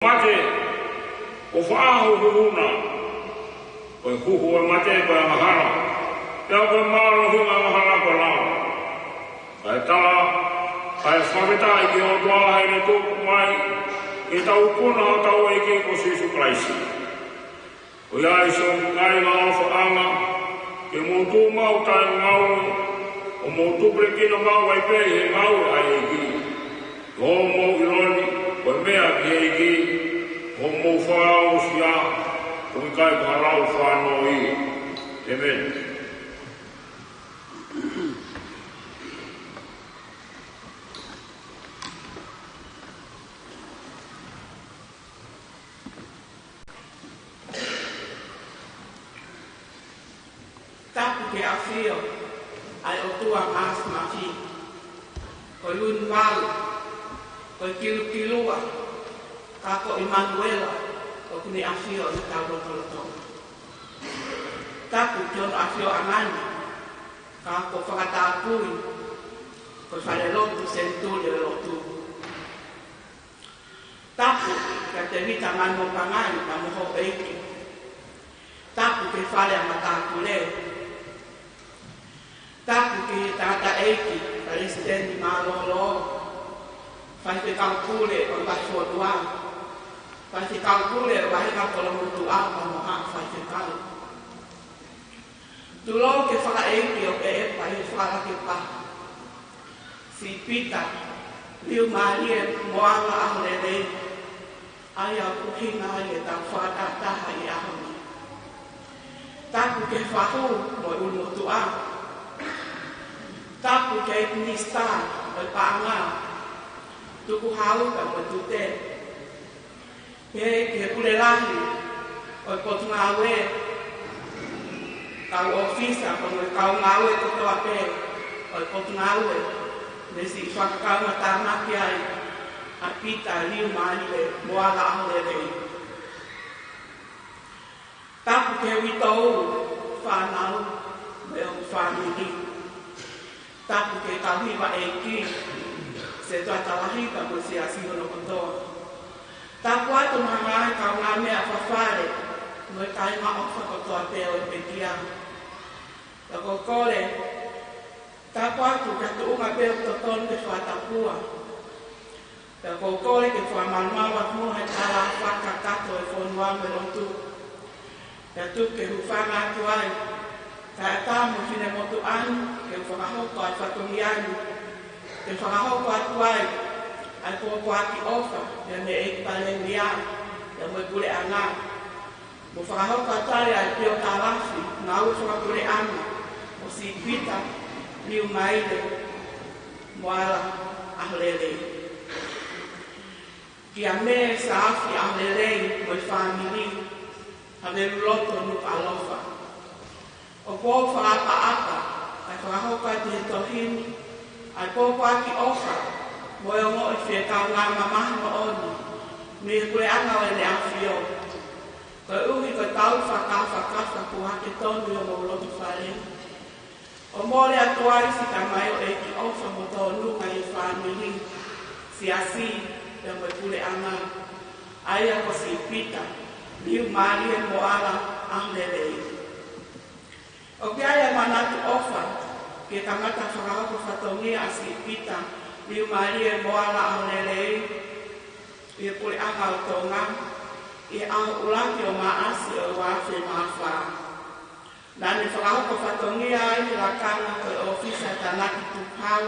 Mate, o whaahu huna, o huhu e mate ko e mahara, te au koe maro hunga mahara ko lau. Kai tala, kai whaweta i ki o toa hei ne tōku mai, e tau puna o tau e ki ko Sisu Kraisi. O ia i so ngai ngā o whaanga, ke mōtū mau tai ngau, o mōtū prekino mau ai pei he ngau ai e ki. Ko mō i roni, ko mea ki e ki, ko mō whaau sia, ko i kai parau whanau i. Amen. Tapu ke awhio, ai o tua mas mawhi. Ko lun walu, ko kilukilua, ka ko Emanuela, ko kuni awhio i tau rotoloto. Tapu kion awhio amani, ka ko whakatāpui, ko whare lotu senturi o lotu. Tapu ka te vita manu pangai pa moho eiki. Tapu ke whare a matāpuleo. Tapu ke tata eiki, Presidente Malolo, fai te calcule o vai fuotua, fai te calcule o vai capola mutua, pa moha fai te calu. Tu lo ke whaka eiki o ke e pai whaka ke pa. Si pita, liu marie moanga ahorele, ai au kuhinga ai e tau whakataha i ahoni. Tapu ke whahu mo ulumotua, tapu ke nista o paanga, tuku hau ka mo tute. Ke pule lahi o potunga awe, kau ofisa ko mo kau ngawe ko toa pe o potunga awe. Nesi whakakau ma tāmaki ai a pita liu maile moala ahorele. Tapu ke witou whanau me o whaniri. Tapu ke tauhiwa e ki, se toa tawahiwa mo si asiho no kontoa. Tapu atu mahangai kau ngā mea whawhare, mo e kai ma ofa kotoa peo e pekia. Tako kore, tapu atu ka tuunga peo toton ke whatapua. Tako kore ke whamanuawa mohe tala whakakato e whonua me rotu. Ka tu ke hufanga atu ai, ka tamu whine motu anu, ke whakahoko ai whatongi anu, ke whakahoko atu ai, ai kōko aki ofa, ke me e pale mea, ke mo e pule anga. Mo whakahoko atu ai ai pio tāwafi, ngā ue whakapule anu, mo si pita, liu maile, moala ahlele. Ki a me sa afi ahlele, mo i whamiri, haveru loto nuk alofa. O kō whaapa-apa, ai whakahoka te tohini, ai kōko aki ofa, mo e ongo i whetau ngā mamahi mo oni, me e kure anga o ele awhio. Ko e uhi ko tau whakawhakawha ku hake tonu o mo lotu whare. O mōre atuai si ka mai o e ki ofa mo tō nunga i whaniri, si asi, e mo e kure anga. Ai ako si pita, liu marie mo ala ahlelei. O ke aia manatu ofa, ke tangata whakahoko whatongia a si pita, liu marie mo ala ahlelei, i e pule anga o tonga, i au ulaki o maasi o wafe mawha. Nani whakahoko whatongia ai ni lakanga ko e ofisa tanaki tukhau,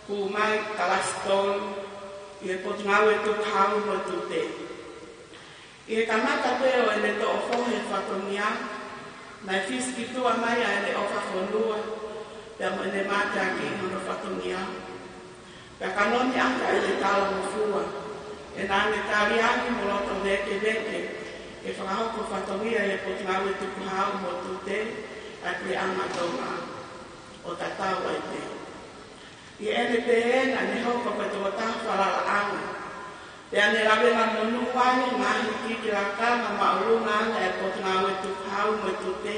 ku mai kalastol, i e potungawe tukhau mo tute. I e kamata peo e ne to ofohe whatongia, nai fiski tua mai a ene ofa whonua, pia mo ene mate aki inono whatongia. Pia kanoni anga ene tala mofua, e nane tari aki mo loto veke, e whakahoko whatongia e potungawe tukuhau mo tute, a kre anga tonga, o tatau ai te. I ene te ena ne hoko pe tō tāwharala anga, pia ne rawe ngā monu wani, ngahi kiki raka, ngā maurunga anga e potungawe tukuhau mo tute,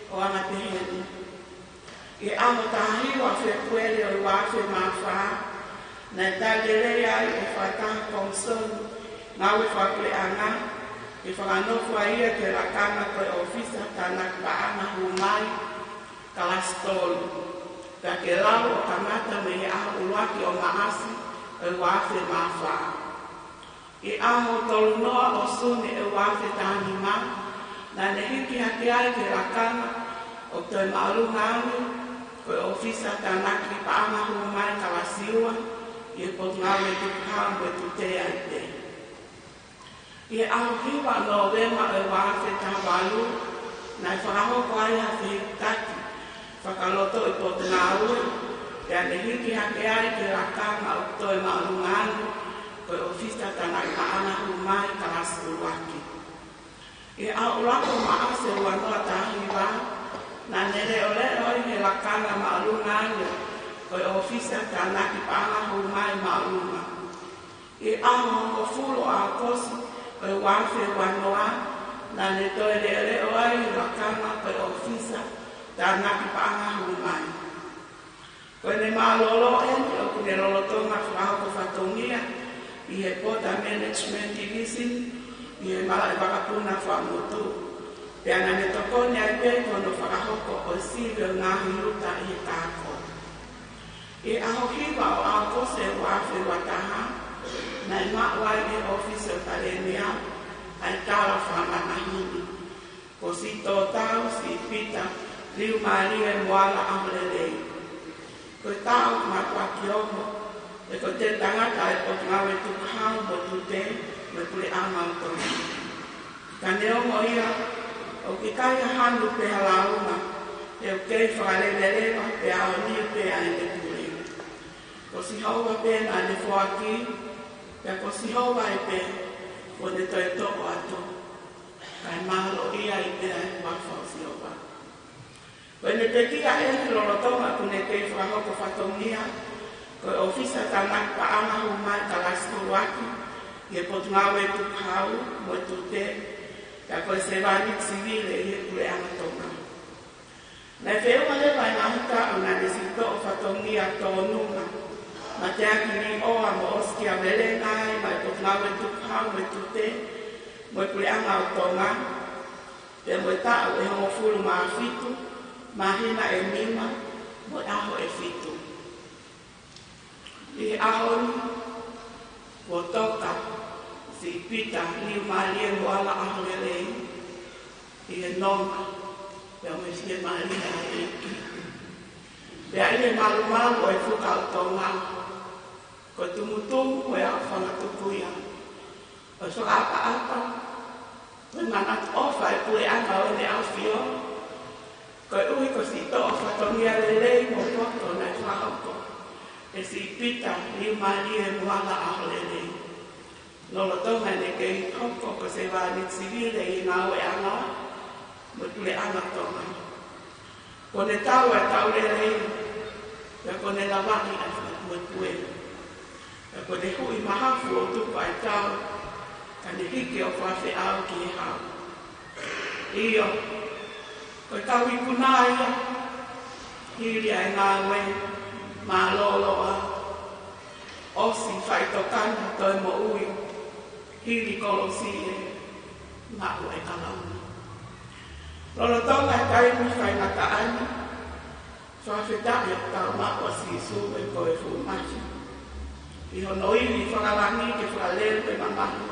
o anga te heni. I amo tahiwa whekuere o wafe mawha, na tagerei ai e whaitaha konsonu, Ngau e whakle anga, e whakanofo a ia ke rakana koe ofisa tānak paanga humai kalastolu. Ka ke lau o kamata me i aho uruaki o maasi e wafe mawha. I aho tolu noa o sune e wafe tāni ma, na ne hiki hake ai ke rakana o toi maurunga anu koe ofisa tānak paanga humai kalasiua i e pot ngau e tukau e tutea i te. I au hiwa no wema e wafe tawalu, na i whakahoko ai ha whitaki, whakaloto i pot ngau e ane hiki hake ai ke rakanga o toi maurunganu, koe ofisa tana i maana humai kalasi uruaki. I au rako maase uanoa tahiwa, na nere ole oi he rakanga maurunganu, koe ofisa tana i maana humai maurunga. I au hongo fulo a kosi, koe wafe wanoa, na ne toe le oai rakama koe ofisa, tāna ki paanga humai. Koe ne mālolo eni o kune lolotonga whakahoko whatongia, i he pota management division, i he mala e wakapuna whamotu. Pea na ne tokone ai pe kono whakahoko o sivio ngahi luta i he tāko. I aho hiwa o ao kose wafe wataha, na i mawai e ofisa tarenea, ai tala whamanahini. Ko si tō tau si pita, riu maria e moala amrelei. Ko tau makua ki omo, e ko te tangata e pot ngawe tukau mo tute, me pule amau tonu. Ka neongo ia, o ki kaya handu pe halaunga, e o kei whakalelelewa pe ao ni pe ai me pule. Ko si haua pe na ne fuaki, pea ko si haua e pe, o ne toi toko ato, kai mahalo ia i pe ai wafau si haua. Koe ne te kia e ni lorotonga kune kei whakahoko whatongia, koe ofisa tānak pa ama humai kalasi waki, i e potu ngawe tukau, mo tute, ka koe se wani sivile i e kule amatonga. Nei wheunga le mai mahuta o nga nesito o whatongia tōnunga, ma te aki ni oa mo oski a wele ngai, mai potu ngawe tukau, mo tute, mo kule anga o tonga, te mo tau e hongo furu maa fitu, mahina e mima, mo aho e fitu. I ahoni, o toka, si pita, liu maria moala aho lelei, i e nonga, pea me si e maria e eki. Pea i e malu o e fuka o tonga, ko tumutumu e a whangatukuia. O so apa, ko manat ofa e pule anga o ne au fio, ko ui ko si to whatongia lelei mo poto na whahoko, e si pita ni maria e moala aho lelei. Lolo tonga ne kei hoko ko se wani sivile i ngau e anga, mo tule anga tonga. Ko ne tau e tau lelei, e ko ne lawani a mo tue. E ko ne hui mahafu o tupa e tau, ka ne hiki o whawhi au ki e hau. Iyo, ko tau i kunaia, hiri ai ngā we, mā loloa, osi whaitokana toi mo ui, hiri kolosi e, ngā ue kalauna. Lolo tonga e kaimi whainaka ani, whawhetai o tau mako si isu e koe fumachi. I hono iwi whakalangi ke whakalelu pe mamahi.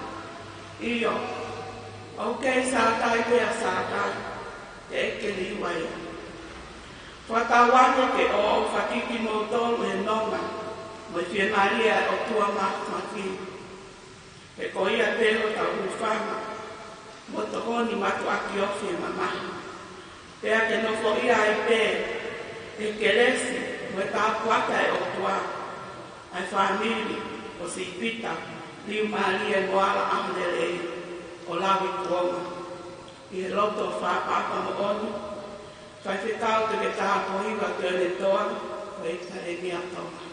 Iyo, okay sātai pea sātai, te eke liwai. Whatawane ke o whakiki mō tolu e nonga, mo i whie maria o tua maki. Pe ko ia telo tau uwhanga, mo tohoni matu aki ofi e mamahi. Pea ke nofo ia ai pe, e keresi, mo e tāpuata e o tua, ai whamiri, o si pita, liu maria e moala ahlelei, o lawi kuonga. I e roto whapapa mo onu, whai whetau te ke taha pohiwa te ane toa, o e tare mia tonga.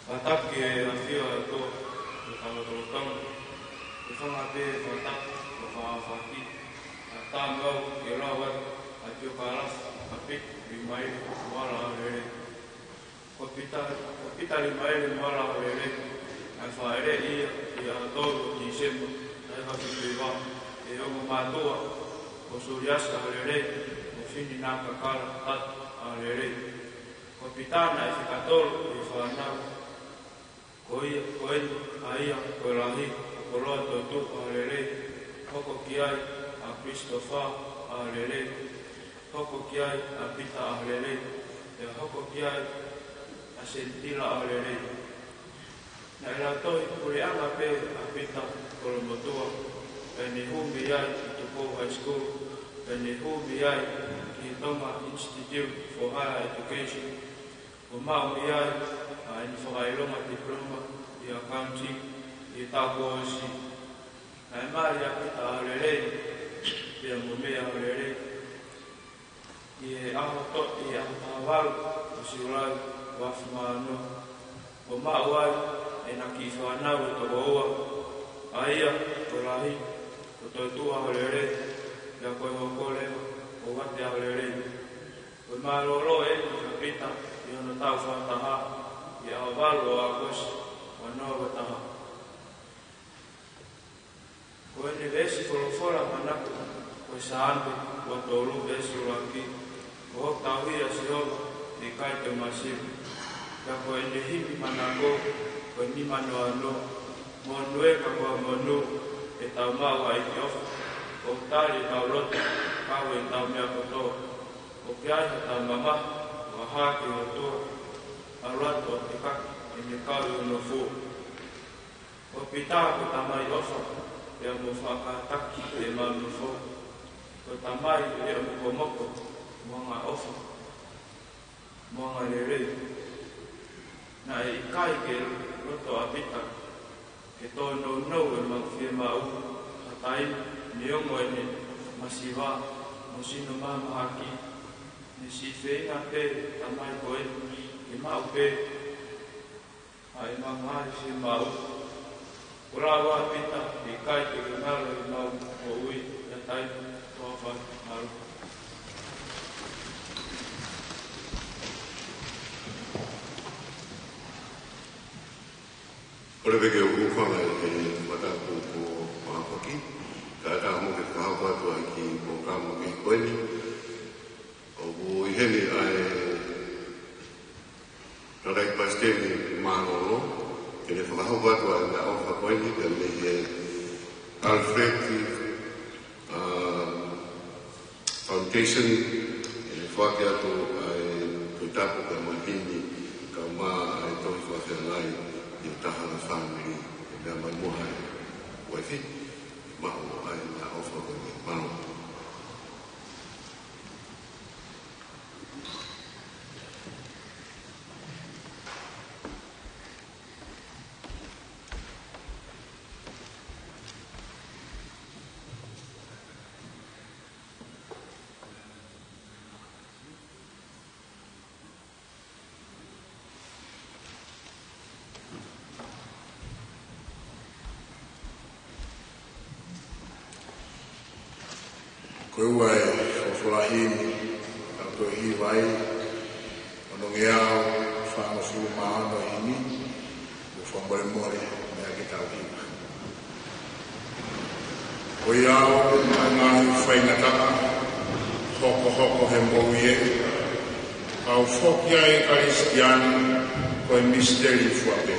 Whataki e awhio e tō, e whangatorotonga, e whangate whataki, o whaawhaki, a tāngau, e rawat, Aki o kalas, api, rimai, mara rere. Ko pita rimai, mara rere. Ai whaere ia, i a tōru ki sema, ai hafi kuiwa. E o mātua, o suriasa rere, o whini nā kakara tat a rere. Ko pitana e whikatoro i whanau. Ko enu, a ia, ko rahi, ko roa tōtu a rere. Hoko ki ai, a Christopher a rere. Hoko ki ai a Pita a rere, e hoko ki ai a Sentila a rere. Na e ratoi kureanga pe a Pita Kolomotua, e ni humi ai i Tupo High School, e ni humi ai ki Tonga Institute for Higher Education, o maumi ai a ni whakailonga diploma i accounting i Tāko Osi. Na e maari a Pita a rere, e a mumea a rere, i aho i aho tawaru o siurai wafu maano. O mauai e na ki whanau e toko oa. A ia, o rahi, o toitua ho rere, ia koe hoko lewa, o wate ho rere. O maroro e ni ka pita, i ono tau whataha, i aho waru o a kosi, o noa taha. Ko ene vesi kolofora manaku, ko sa ande, o tolu vesi uraki, o tauhia si hova, i kai te masiru. Ia ko ene himi manako, ko ni mano ano, mo nue ka koa monu, e tau mau ai ki ofa. O tari tau rota, kau e tau mea kotoa. O ki ai tau mama, o haki o toa. A rato o te kaki, e me kau i no fu. O pita ko tamai ofa, e mo whakataki e manu fu. Ko tamai e mo komoko, mga ofa, mga rere. Na e kai ke roto a pita, ke tōno nau e mawhia mau, a tai ni ongo e ne masiwa, mo sino mamahaki, ne si whenga pe, tamai koe, ke mau pe, a e mamahari si mau. Urawa pita, e kai ke ngaro e mau o ui, a tai tōwha maru. Ora veke o kuwhanga e te mataku ko Mahapaki, ka ata mo ke whahau atua ki o kamo ki koeni. O ku i hene ai Rarai Pasteli Manolo, ke ne whahau atua na ofa koeni, ka me he Alfred Foundation, ke ne whake atu ai Koitapu ka mahini, ka maa ai tohi whawhengai, i taha na whanui e mea mai moha e waifi maho ai na ofa koe me mano. Koe ua e whawhulahini, au toi hi vai, ono ngeao, whangafu maano hini, o whambore more, mea ki tau hiwa. Koe au, ngahi whaingataka, hoko he mouie, au whokia e Karistiani, koe misteri fuape.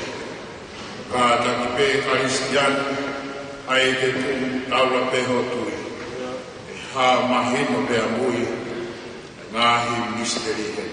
Ka taki pe Karistiani, ai te tu taula peho tui. Ha mahino pe amui, ngahi misteri he.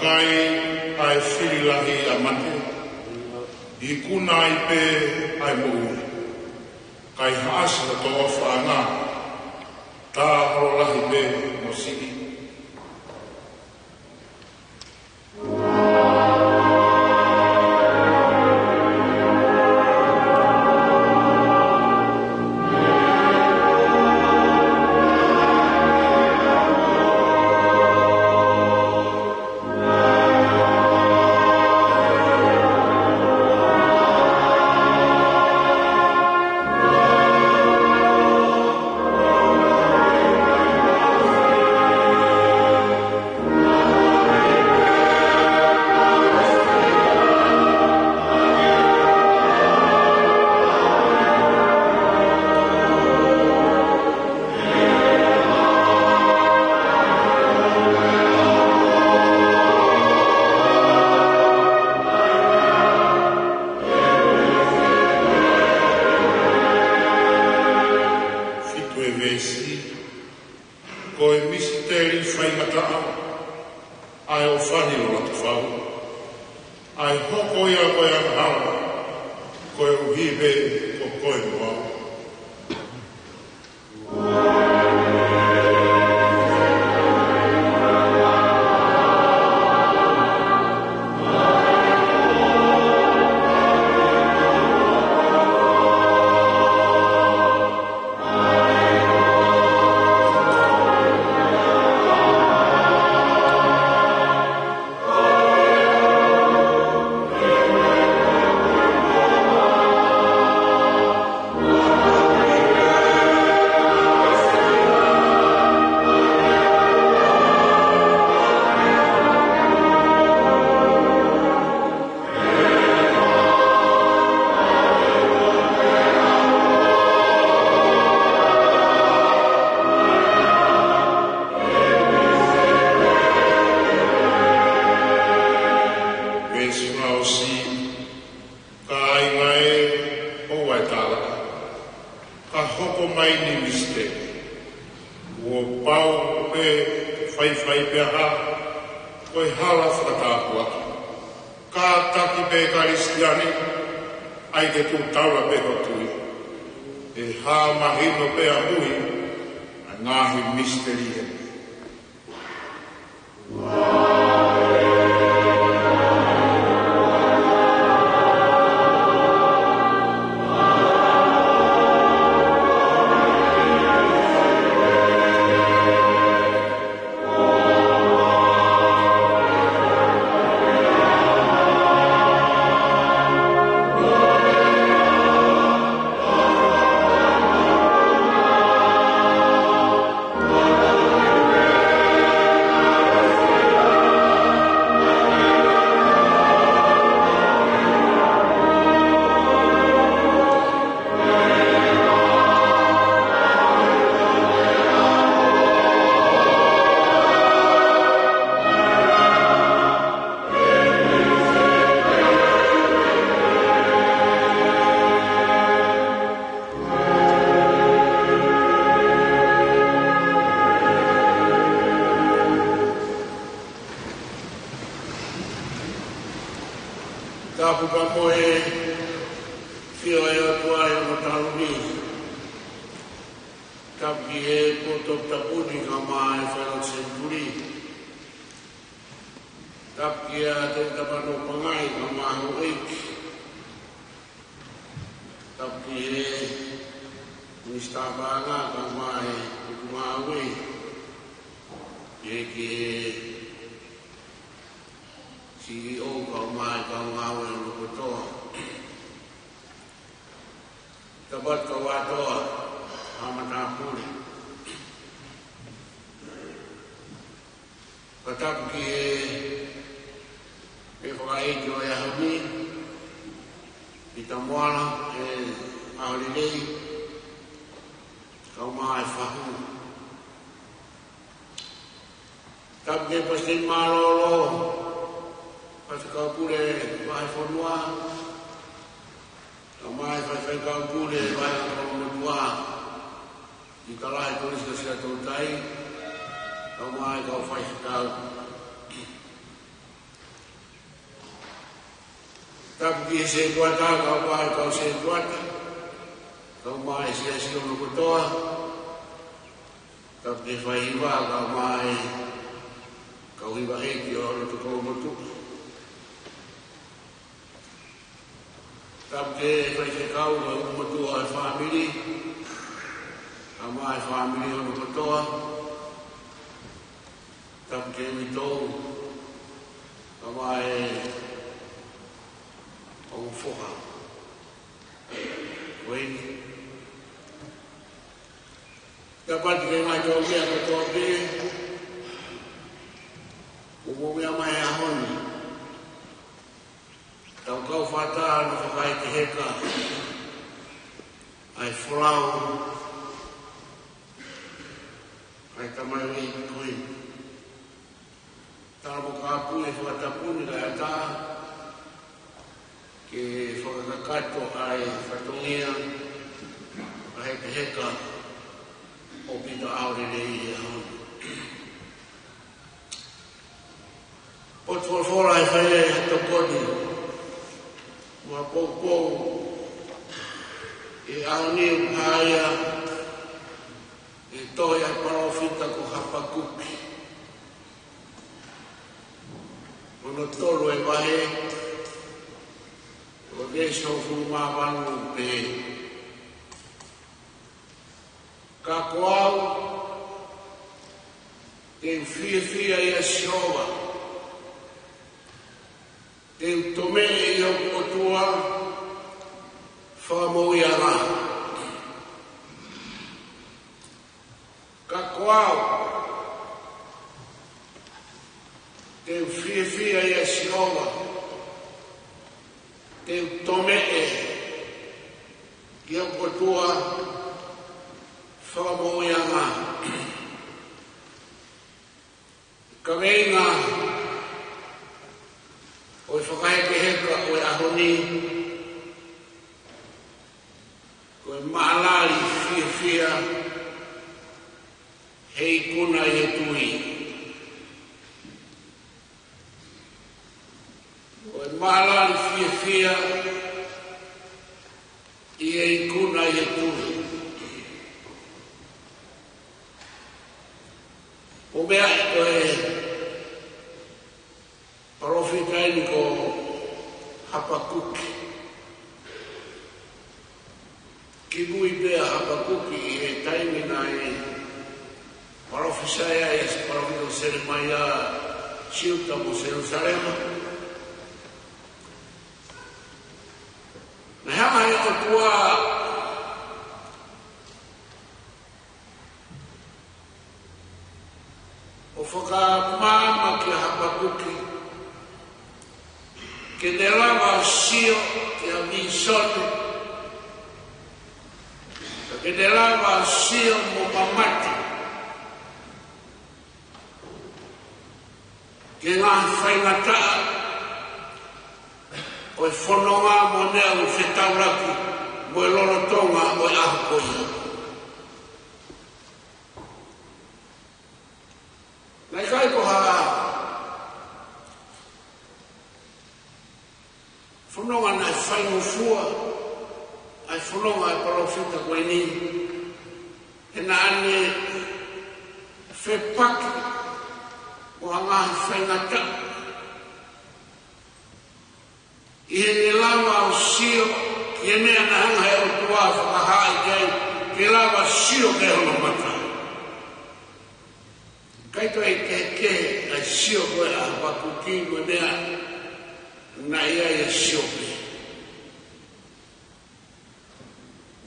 kai ai whirilahi a mate. I kuna i pe ai moui. Kai haasa to whanga. Tā horolahi pe mo siki. Tapi se tuata kau mai kau se tuata. Kau mai se no kotoa. Tapi whaiwa kau mai kau iwa eki o alo tukau motu. Tapi whaise kau kau motu o family. Kau mai family o kotoa. Tapi ke mitou kau mai o foha. Wei. Dapat ke mai kau dia kotoa ke. Umumnya mai ahon. Tau kau fatal whakai te heka. Ai whalau. Ai tamai wei kui. Tau kapu e whatapuni kai ata. Ke whakakato ai whatongia. Ai te heka. O pita aure rei ahon. Pot fora e whae hato kodi. Wa pou e aoni uhaia e toia parofita ko Hapakuki. Ono tolo e wahe o deso fuma wanu pe ka koau te fia i a siowa te tome i o kotua whamoi ara. Ka koau te fia i a siowa te tome i o kotua whamoi ara. Ka reina o whakai ke heka o e ahoni ko e maalari fia hei kuna i he tui. O e maalari fia i hei kuna i he tui. O mea ko e Parofita ini ko Hapakuki. Kibui bea Hapakuki e taimi na e parofisaya e se parofita Seremaya Ciuta mo Jerusalema. Na hama e o tua o whakamama ki Hapakuki che ne lava sio che ha vinto che ne lava sio mamati che non fai nata o e fononga monea o fetauraki mo e loro tonga o e ahokoi nai kai ko ha Fononga na whaingo fua, ai fononga e parofita koe ni. E na ane whepaki o hangahi whaingata. I he ne lawa o sio, ki e nea na hanga e o tua whakahai kei, ke lawa sio ke hono mata. Kaito e ke ai sio koe a Hapakuki koe nea, na ia e siope.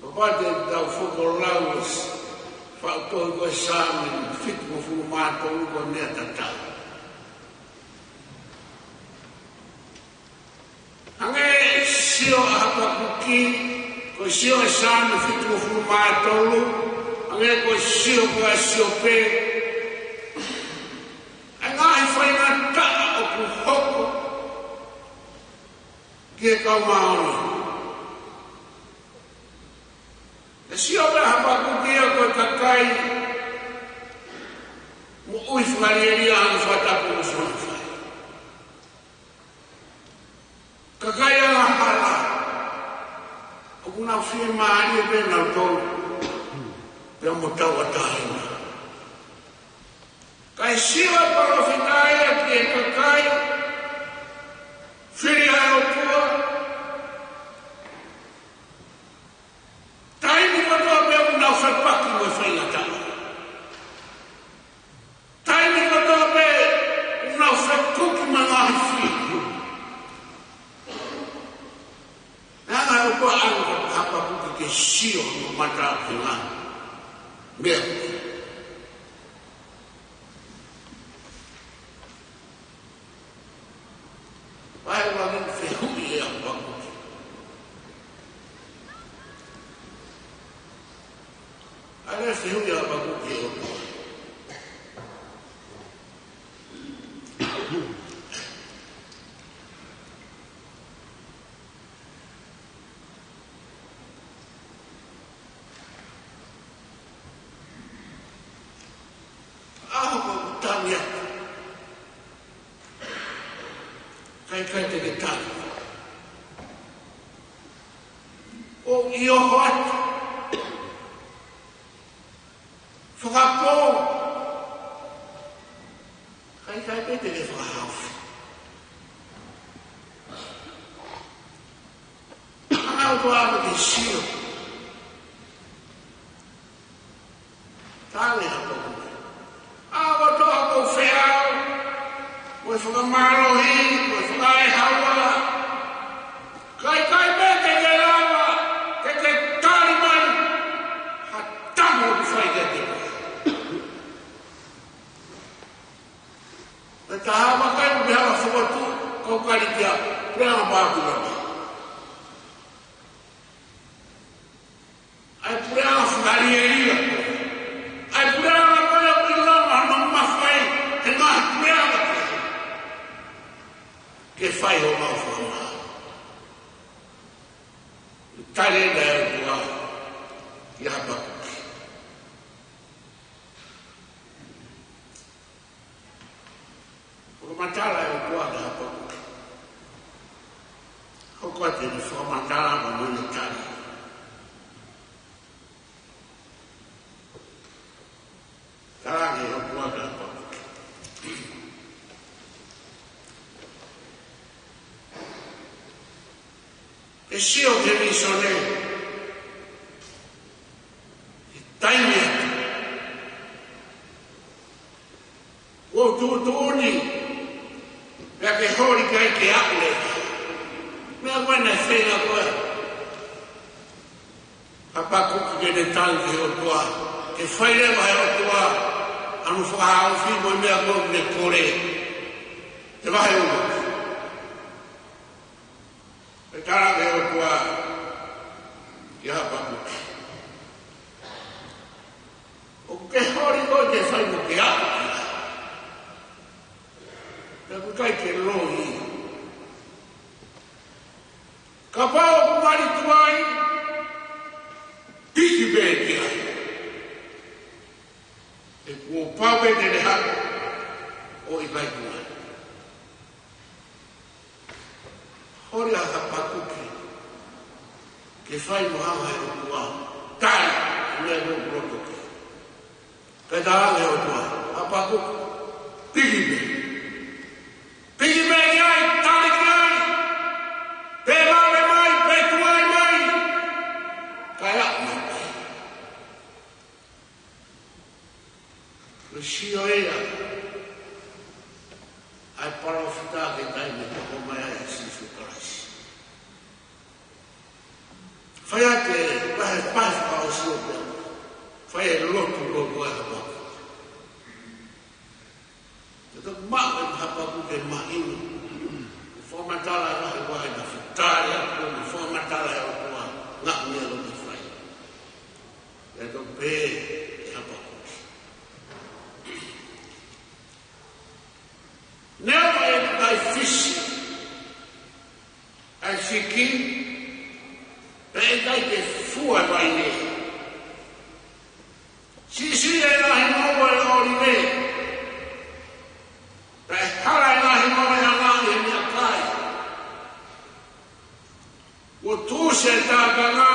Papate tau whoko lauas, whautoi koe sāmen, whitmo furu mātou ko nea tatau. Hange sio a Hapakuki, koe sio e sāmen, whitmo furu mātou, hange koe sio koe a siope. Hangai whainga taa o ku hoko, que kau maoni. E sio me Hapakuki e koe kakai mo ui wharieri anu whatapu o sona whai. Kakai a Una fie maari pe na tau. Pe mo tau atahina. Kai siwa parofitaia ki e kakai. Whiri ai o pua. Taini katoa pe una whepaki mo whaina tau. Taini katoa pe una whetuki mangahi whiri. Nanga o pua anga hapa puki ke sio no mata ki ngā. Mea. Vai o ame whihui e hapa puki. Aere whihui e hapa puki e opo. Kai te ke tani. O i o hoatu. Whakapō. Kai te ke whakahauwhi. Ana o toa ke sio. Tāne hapa kume. Awa toa ko wheau. Koe whakamaro hi. Kai hawa, kai bete ke lawa, ke taliban, hatamu o whai ke te. Te hawa kai mo behawa whakatu, kau kari kia, prea māku nama. Ai prea whakari e ria. Ai prea whakari o ilama, hama mawhai, he ngahi prea whakari. Ke whai o mau whanā. Tare na e kua i hapa kuki. Whakamatala e kua na hapa kuki. Hoko te ni whakamatala ma mune tari. Tarangi o kua na hapa kuki. E sio te risone. I taimi atu. O tuutuni. Pea ke hori kai ke akule. Mea wena e whenga koe. Papa kuki ke ne tangi o tua. Ke whairewa e o tua. Anu whakahau whimo i mea koe ne kore. Te wahe umo. E tarake o kua i hapa kuki. O ke hori koe te whai mo ke aku kia. Te kukai ke lohi. Ka pao kumari tuai, piki bēti ai. E kua pao bēti ne hapa o i kai kuai. Hori a hapa kuki. Ke whai mo hanga e o kua. Tai, mea no broto ki. Kai tahange o kua. Hapa kuki. Pigi me. Pigi me i ai, tali ki ai. Pe mare mai, pe tuai mai. Kai a mai. Le sio ea. Ai parofita ke tai me toko mai ai sifu karasi. Whai ate, wahe pahi pa o sio pia. Whai e lotu lotu ai hapa. Te toku maa e hapa kuke maa inu. Whamatala e wahe wahe na whitare aku, whamatala e wakua ngak mea lo te whai. Te toku pē e hapa kuke. Never I fish. I fiki. Pega que fua vai ne. Si e la himo e oribe. Pe hala e la himo e la e mi akai. O tu se ta gana.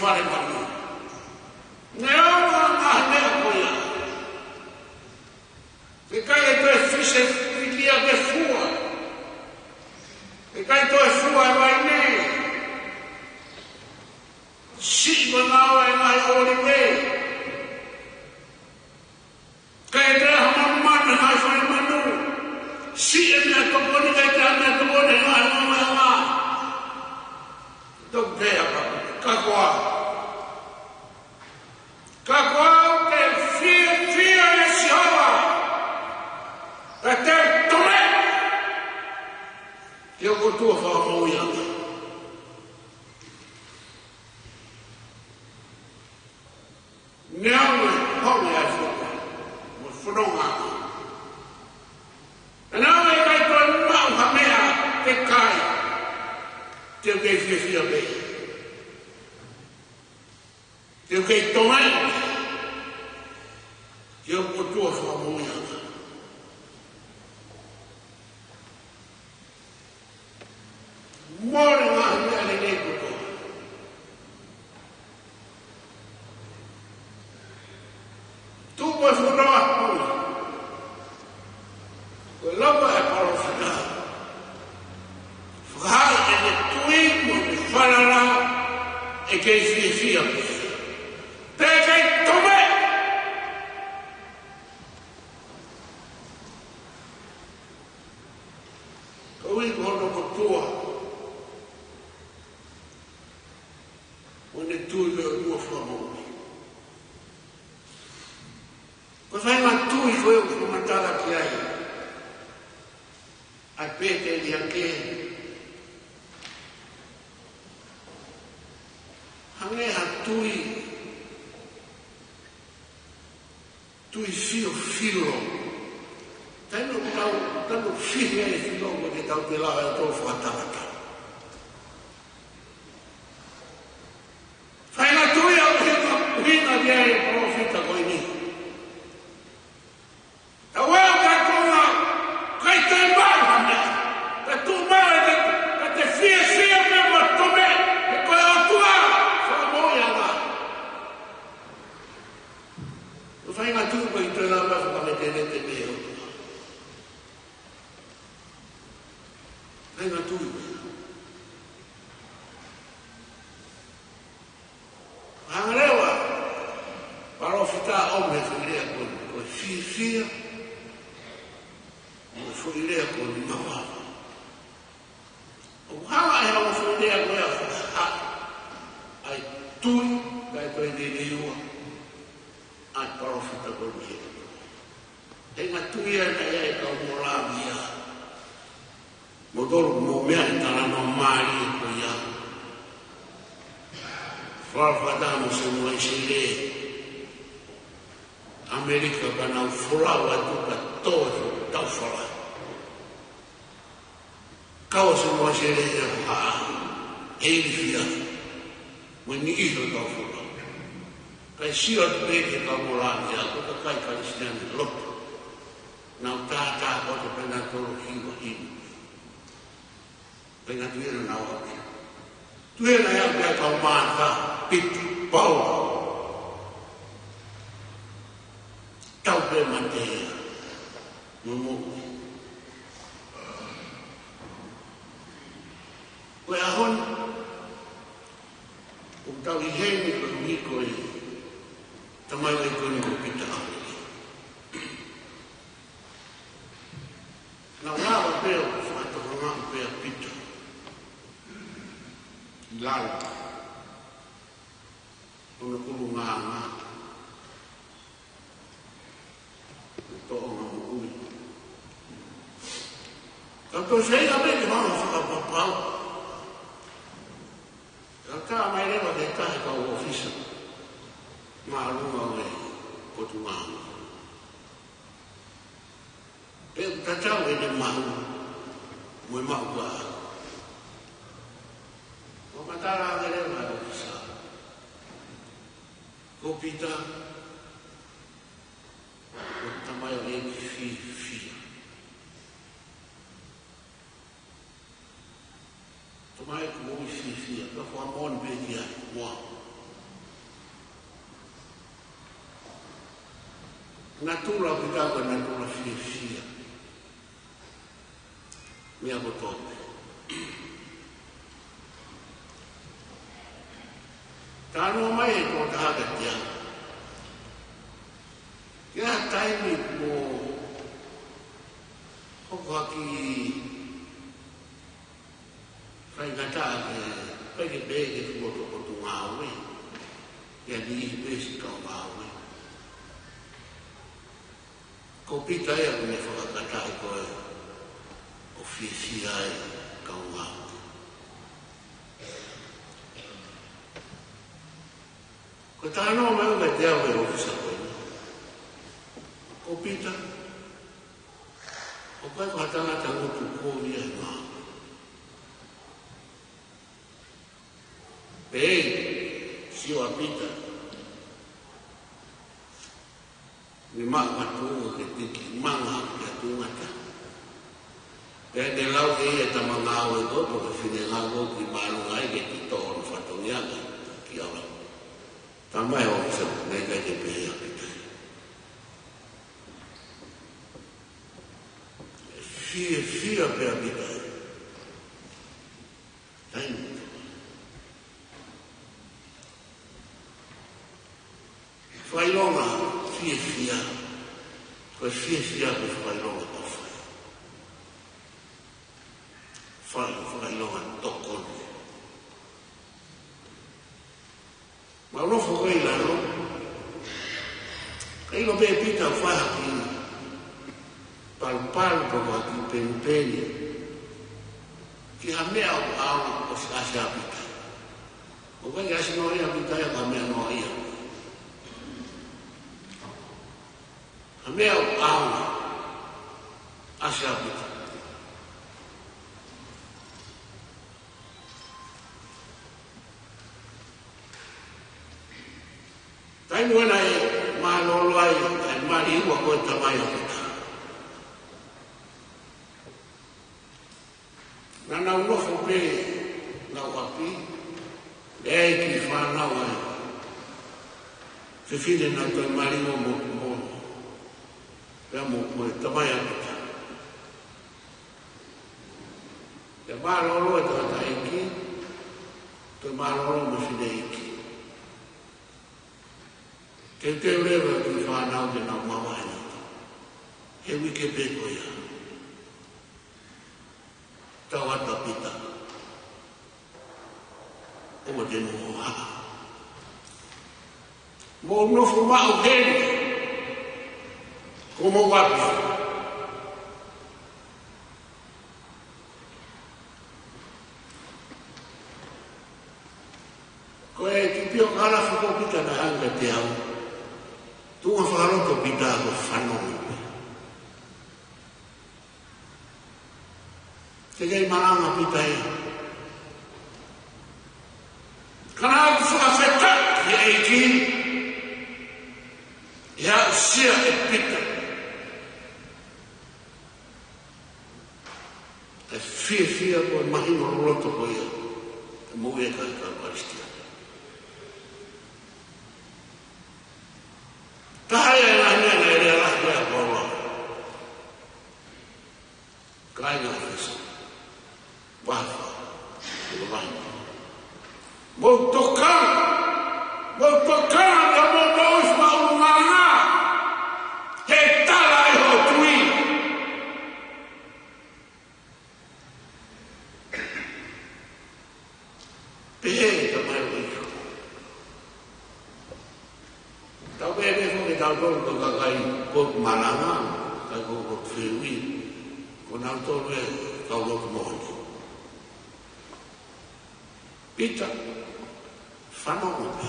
whare manu. Neawa ngā nea koia. Ke kai e toi fise ilia ke fua. Ke kai toi fua e vai nei. Si manawa e ngai ori wei. Kai te hamamana ngai whai manu. Si e mea toponi kai te mea toponi ngai mama e ngā. Tok pea kakoa. Kakoa te fia e sihawa. Ka te tome. Kia kotua whakamau ianga. Neawe hone ai whoka. Mo whanonga. Neawe kai toi mau hamea te kai. Te kei fia pei. Te kei tongai. Kia kotua whakamau ianga. Mōre ngā mea le nei koto. Tūpo e whanau apuri. Koe lapa e parofina. Whakahai e ne tui mo ne whanara e kei fia pia. Te kei tome! Koe i kono kotua. When it do the war for a moment. Because I'm not doing for you from a dollar play. I paid the again. Hange ha tui filo. Tano filo e filo mo ke tau te laga e tō whatarata. Hina dia e profita ko ini. Awa ka tona kai te mai hame. Ka tu mai ka te fia me ma tome. E ko e atua. Fa mo ya ga. O fai na tu ko i te la ma fa me te me o. Ai na tu. Angrewa. Parofita ome fuirea con fia, o fuirea con mawa. O hawa e hawa fuirea con a ai tui, kai koe de iua, ai parofita con fia. E nga tuia na e kau moravia. Modoro mo mea e tarano mari e koia. Farfadamo se mo e siree. Amerika kana ufurawa tuka todo tau fala. Kau se mo sere ha elifia. When iho tau fala. Kai sio peke ka moravia ko kai kristiano lot. Na tata ko te pena toro hiwa hiwa. Pena tuera na wa. Tuera ya ka ka mata pitu pau. Tau pe mantea, mumu. Koe ahon, tau i heni ko ni koe, tamai wai koe ni ko pita ahoni. Nā ngāwa pēo, whāta ko ngāwa pēo pita. Lala. Tuna kuru ngā. Tanto sei a me che vanno a papà. Tanto mai leva che sta e cavo ufficio. Ma lungo me potumano. E tanto e ne mau. Mo mau qua. O matara a leva ufficio. Copita. O tamanho de fia. Tomai como fia, para o amor de dia, uau. Natura pitaka natura fia. Mea botope. Tano mai e ko taga tia. Kia taimi mo hoko haki kai ngata ke pege kumoto kotu ngawe. Kia di besi kau ngawe. Ko pita ya kune whakakatai koe o whiwhia e kau ngawe. Ko tāno mai me te au e ofisa koe. Ko pita. O koe ko hatanga tangutu kōri e ngā. Pei, siwa pita. Ni mak matu ke tiki, manga ke tungata. Pei ne lau ke e tamangau e koto ke whine ngau ki maru ngai ke tito ono whatongianga ki awa. Tamai o kisa nei kai te pehe apita. Fia pe apita. Tainu. Whailonga fia. Koe fia pe whailonga tawhai. Whailonga tokonu. Maurofo koe lano. Kei lo pe pita whaha ki palu poko aki peni. Ki ha mea o au o ase apita. O kai asi no ia pita ia ka mea no ia. Ha mea o au ase apita. Tainu ana e malolo ai mari ua koe tamai apita. Nana unofo pe na wapi e ki whanau ai. Whiwhine na koe mari o mo. Pea mo tamai apita. Te malolo e tata eki. Te malolo me whine eki. Ke te rewa ki whanau te nau mawai. He wike peko ia. Tawata pita. O te noa. Mo nofo mao heri. Ko mo wapi. Ko e ki pio kara whako pita na hanga te au. Tunga whakaroto pita ko whanonga. Te kei maranga pita e. Kana aku whakawheta ki eiki. Ia sia e pita. E fia ko e mahima roto ko ia. E mui e kai karistia. Tahai e nahia na ere alahi a kola. Kai na fesa. Wafa. Mau tokan ya mau baus mau ngana. He tala e ho tui. Pehe ka mai o iko. Tau pehe fo ke tau tolu ko kakai kot mananga. Kai ko kot whiwi. Ko nau tolu e kau kot mohoni. Pita, whanonga pe.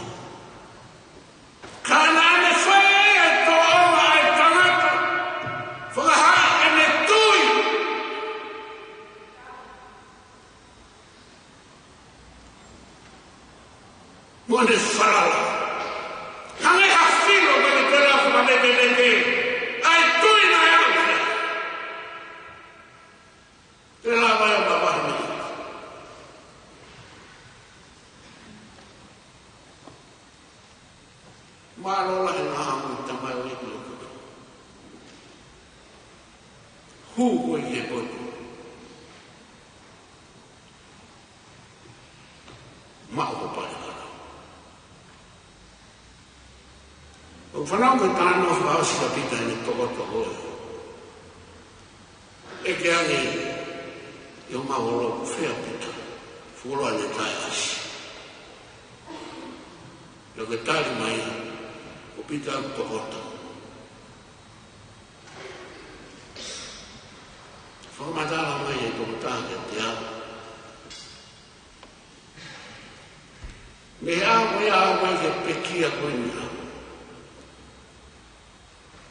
Kana ane whae e tō awa e tangata. Whakaha ane tui. Mone wharala. Hange hawhino kani te rafu ka neke. Ai tui na e awhi. Te lawa e o babahini. Marola e ngaha mo tamai o iku. Hu o i e bono. Ma o pare kara. O whanau me tāno whaasi ka pita ene tokota hoe. E ke ange i o mahoro whea pita. Furo ane tai asi. Yo ke tari mai o pita aku tokota. Whamatala mai e tokota ke te au. Me awe ke pekia koe ni au.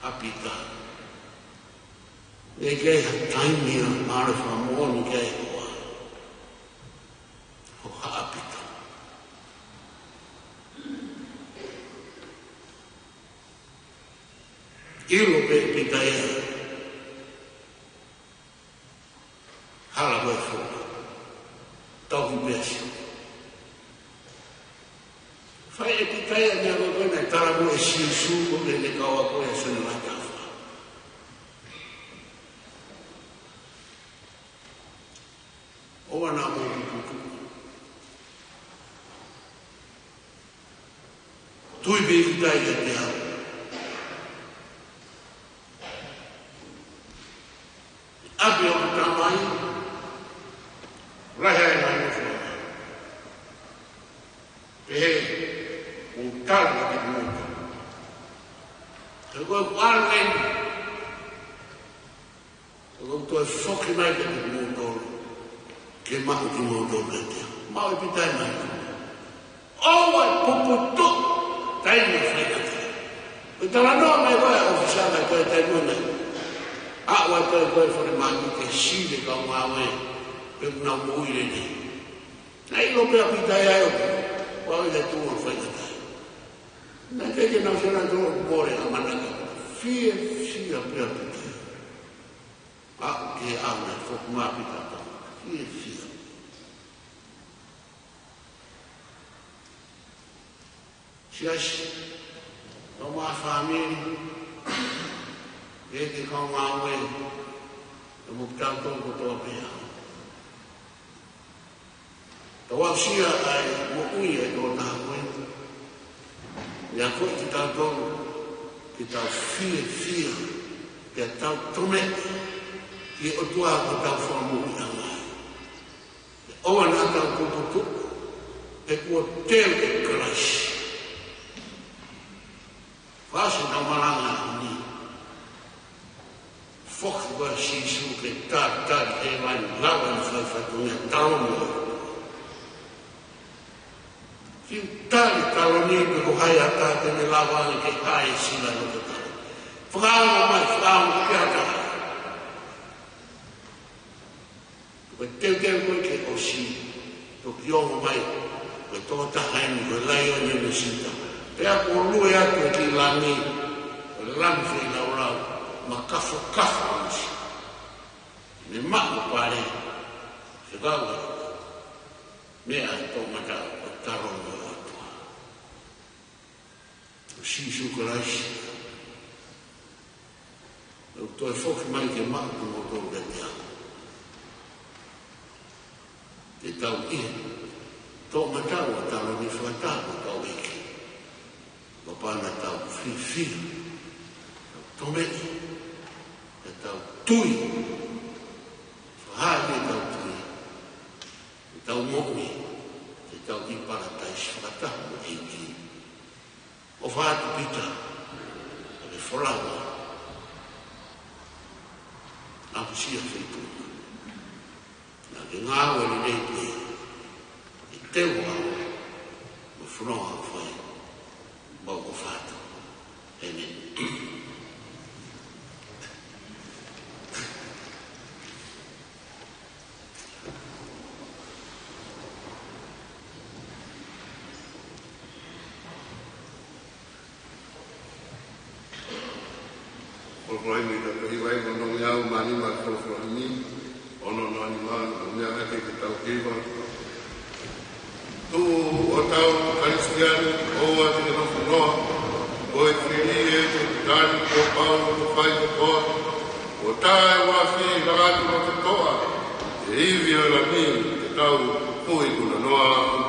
Apita. Ne kei ha taimia mare whamoni kei hoa. Ho ha apita. Ilo pe pita ea. Hala koe fōna. Tau ki pēsi. Whai e pita ea ni ako koe nei tara koe sisu koe ne kaua koe sene lai tawha. Oa nā mō kukuku. Tui pe pita ea te hau. Api o tamai. Rahe e nai o whua. Pehe. Tala ki mūta. Te koe wālen. Te koe toi whoki mai ki mūta olu. Ke mahu ki mūta olu e tea. Mau e pitai mai. Owa e puputu. Taini whaikata. Koe tala noa mai koe ofisana koe tai muna. Awa koe whare maki ke sile ka ngawe. Pe kuna muire ni. Nei lope a pitai ai oku. Wawe te tua whaikata. Na teke na sena tō kore a manaka. Fia pia pita. A ke auna whoku mā pita tō. Fia. Siasi. Tō mā whamiri. E ke kau mā ue. E mukitau tōko tō pia. Tō waksia ai mo ui e tō nā koe. Ia koe ki tau tōru, ki tau fia, ki tau tome, ki o tua ko tau whamuri a ngai. Oa nā tau kuputu, e kua teo e kraisi. Whāsi tau maranga ni. Whoki wa sisu ke tātari e mai lawa ni whaifatunga taonua. Ki tari taloni ke ko hai ata te me lawa ni ke hai sila no te tari. Whakaama ki ata. Koe teu koe ke o si. To ki ongo mai. Koe tō tahaini koe lai o ni me sita. Pea ko lue atu e ki lani. Koe lani whi lau lau. Ma kafo ansi. Me mako pare. Whikaua. Mea tō mata o tarongo. Sisu karaisi. O toi whoki mai ke mako mo tō ke te au. Te tau ia. Tō matau a talo ni whatau tau eke. O pāna tau whiwhia. Tau tomei. Te tau tui. Whahai e tau tui. Te tau momi. Te tau i paratais whatau eke. O whātu pita, ane whoranga, nāpu sia whaitu. Nā ke ngāwe ni nei pē, i teo au, ma whanoa whai, mau o whātu. Amen. Oi, me da pei vai no no ia o mani ma ko ko ni ono no animal no ia que tau kiva tu o tau cristiano o a te no no o e fili e te tani ko pau o fai o tai wa fi tau hui kuna noa.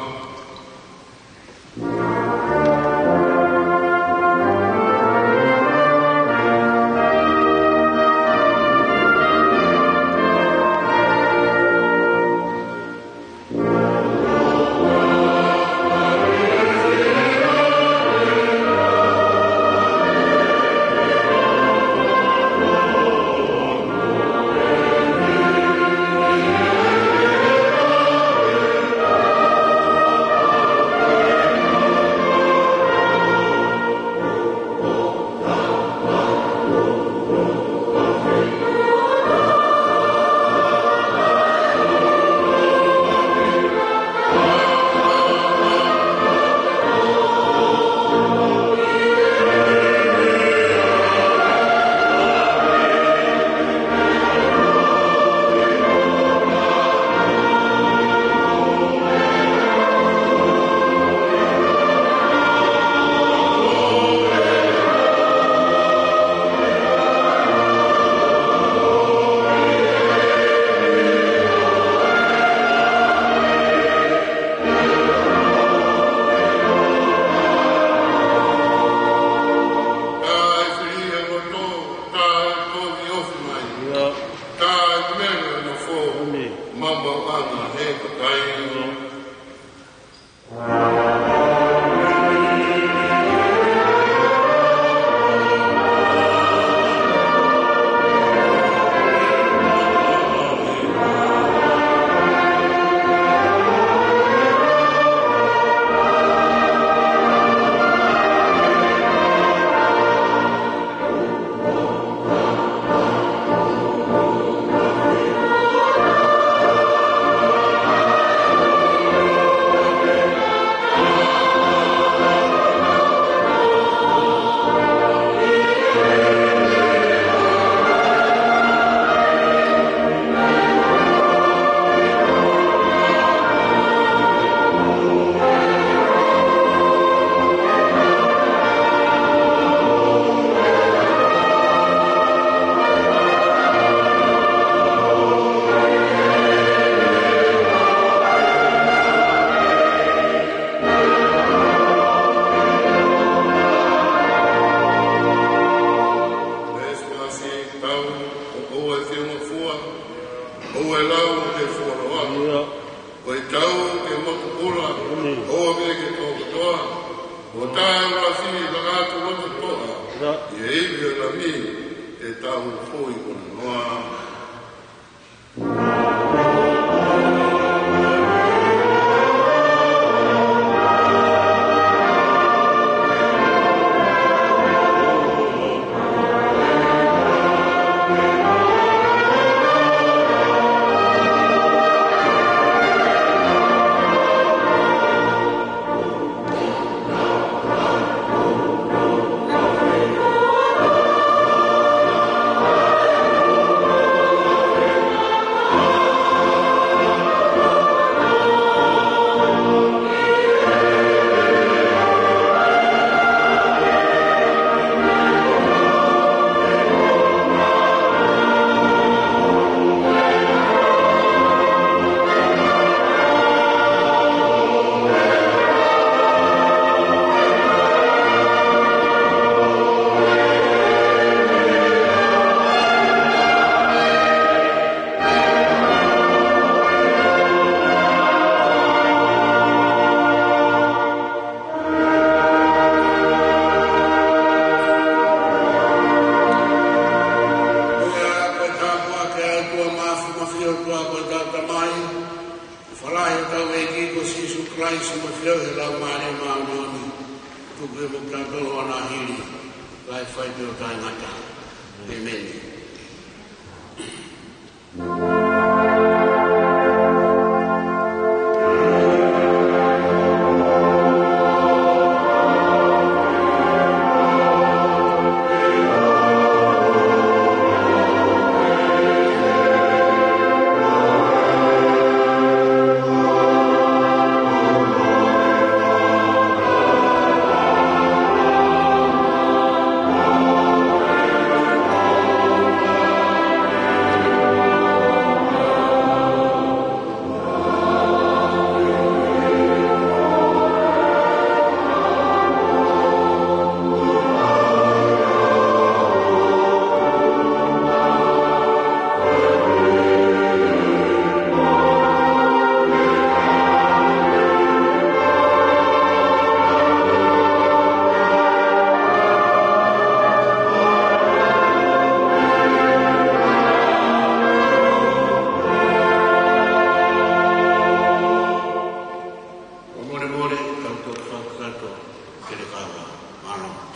Mara.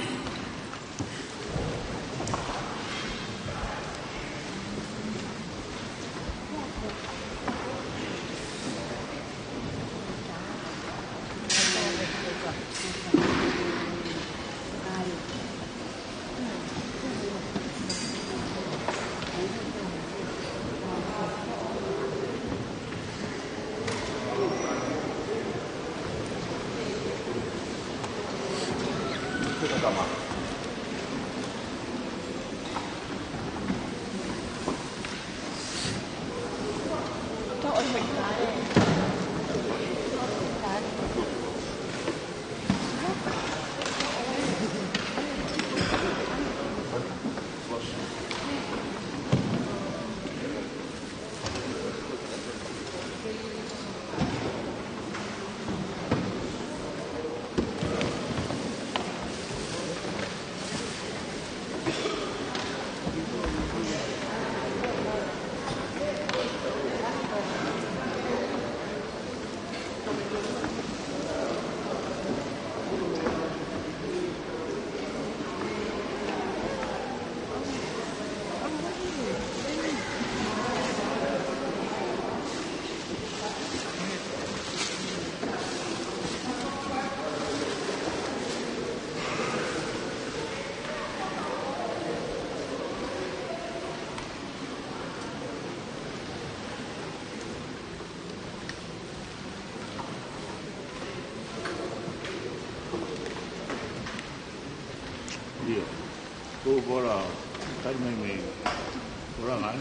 Cô có là cách mình có là ngắn.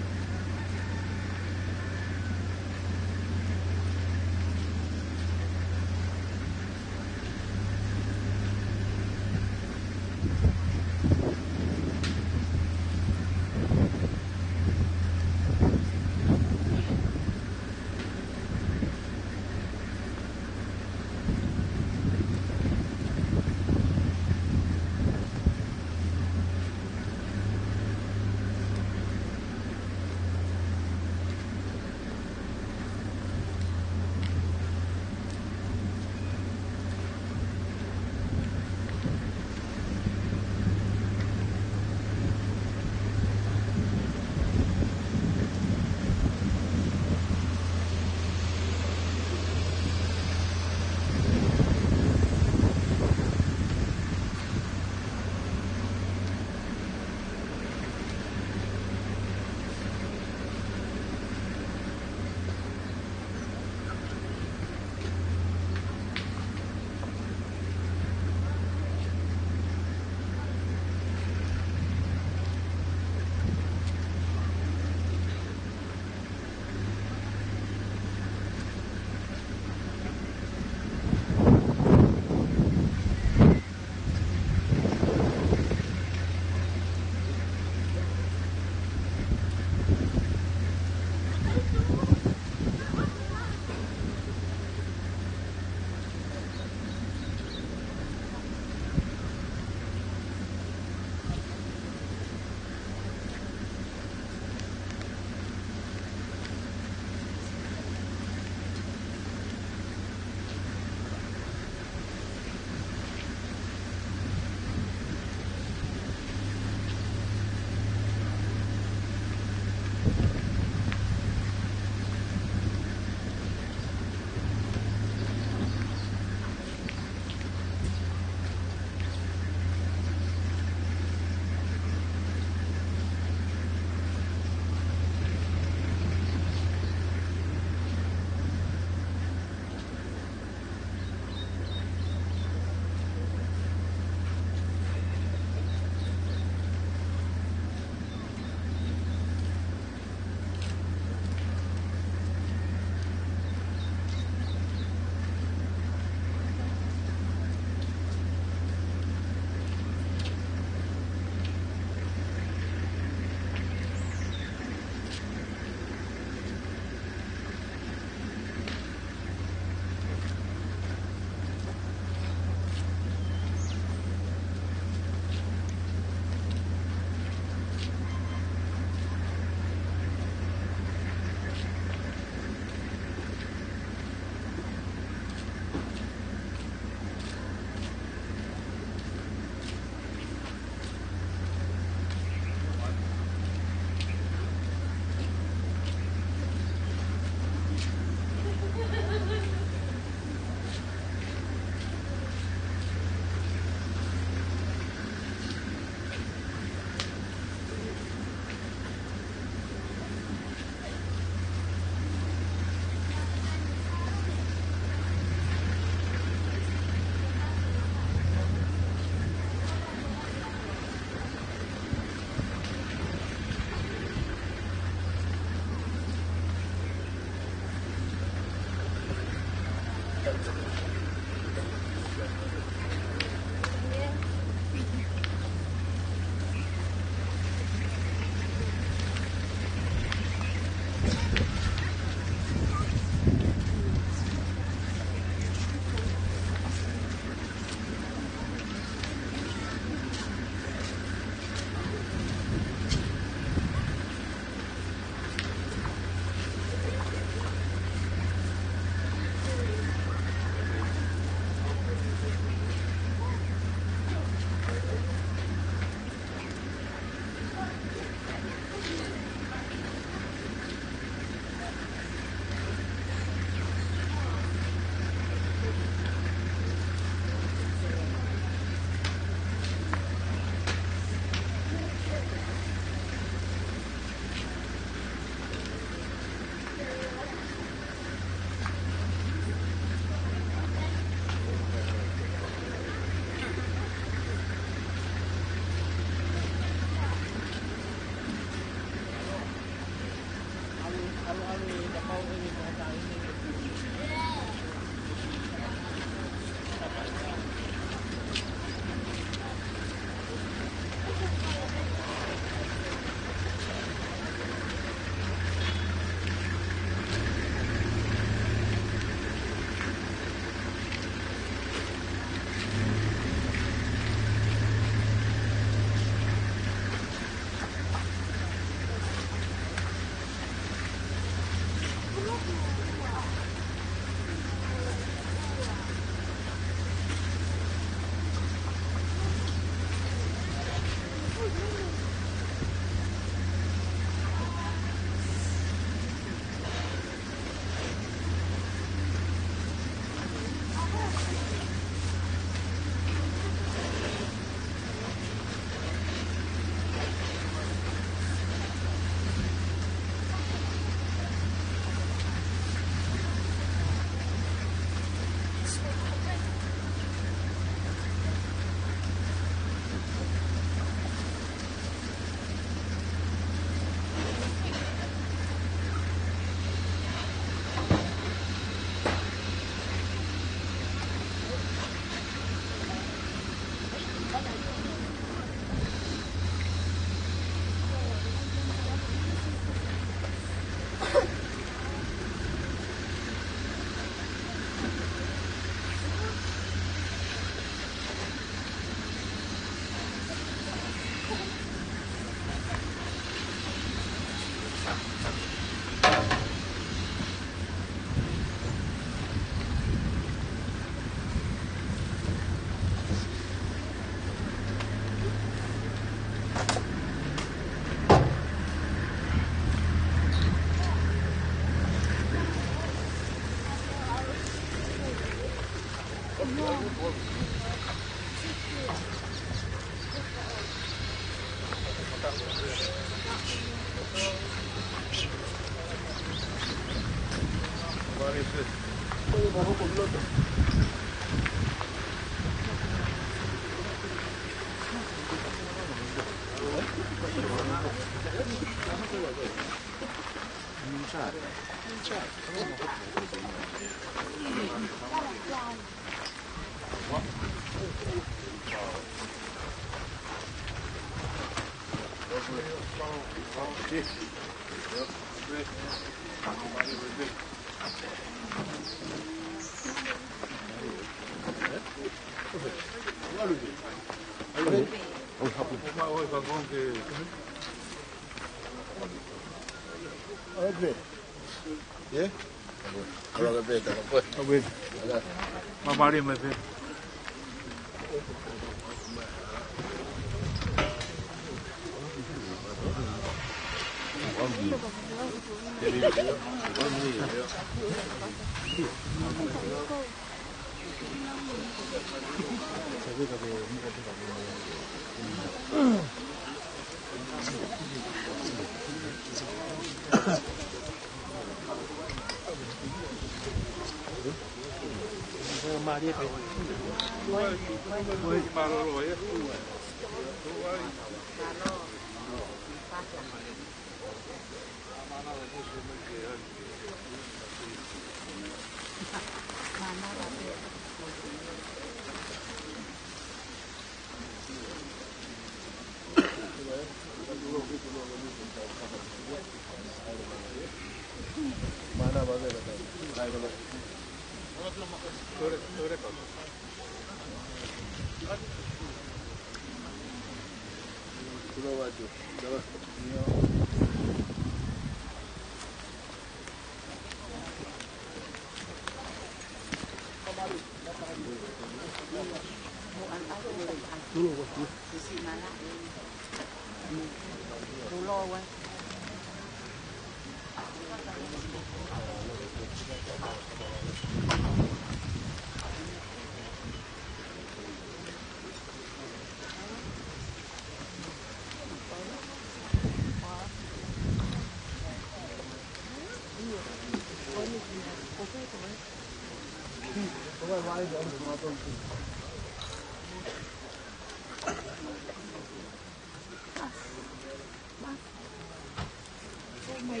Mày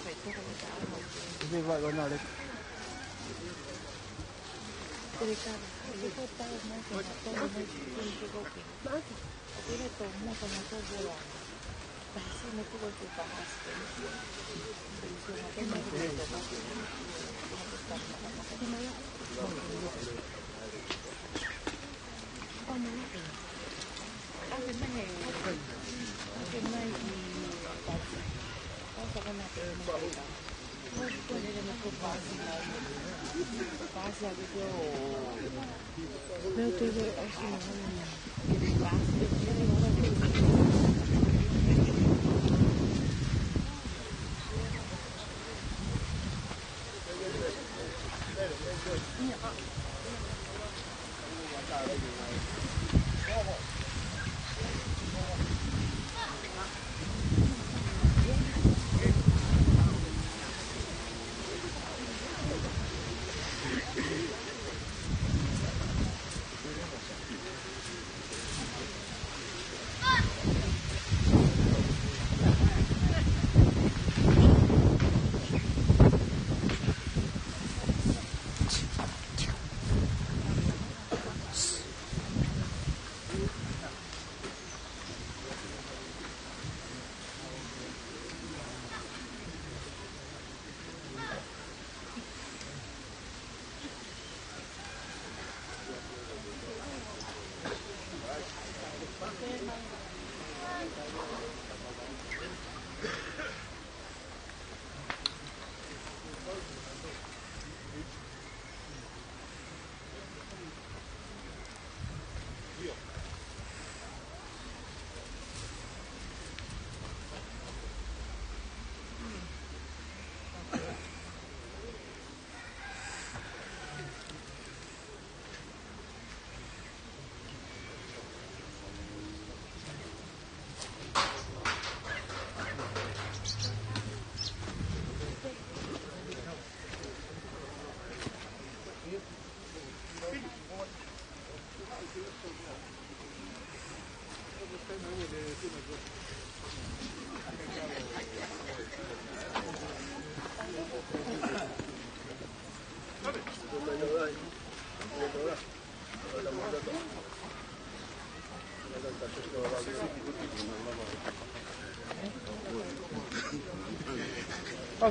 phải cho cái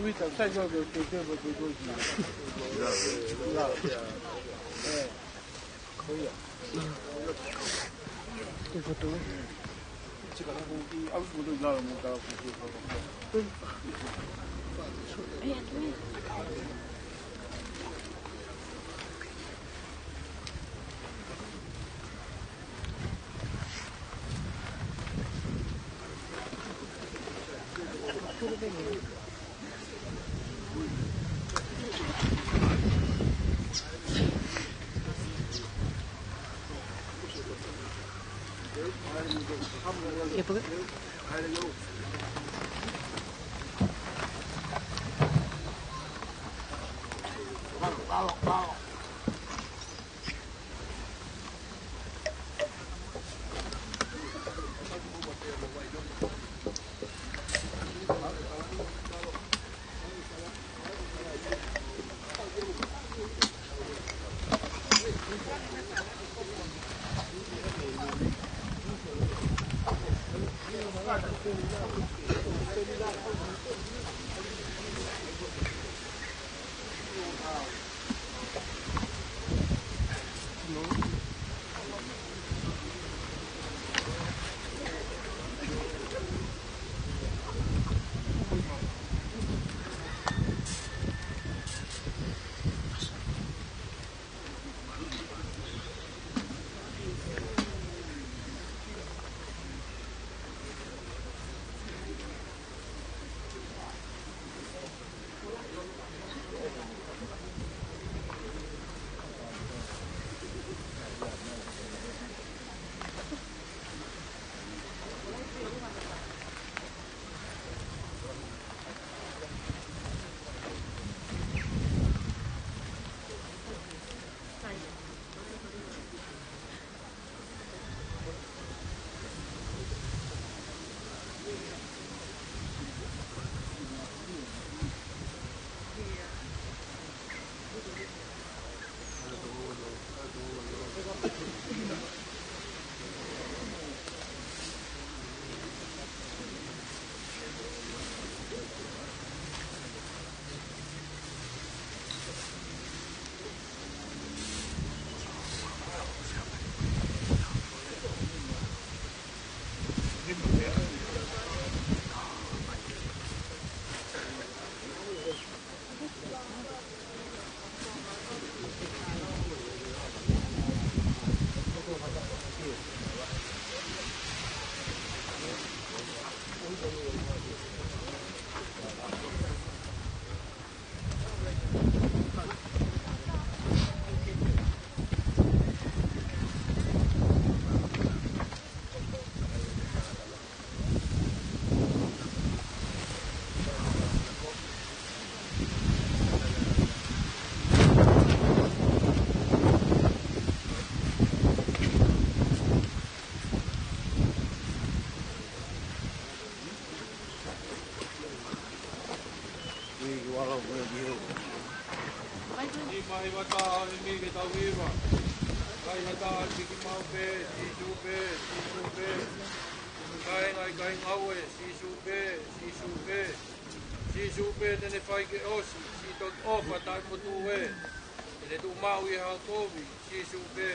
Vita, sai cosa che devo dire così? Che fatto? Ci vado con chi ha avuto il loro montato così. Ni mai wata ni mi ke tau iwa. Kai hata tiki mau pe, si supe. Kai ngai kai ngawe, si supe. Si supe tene whai ke osi, si tot ofa tai potu e. Ele tu mau I hao tovi, si supe.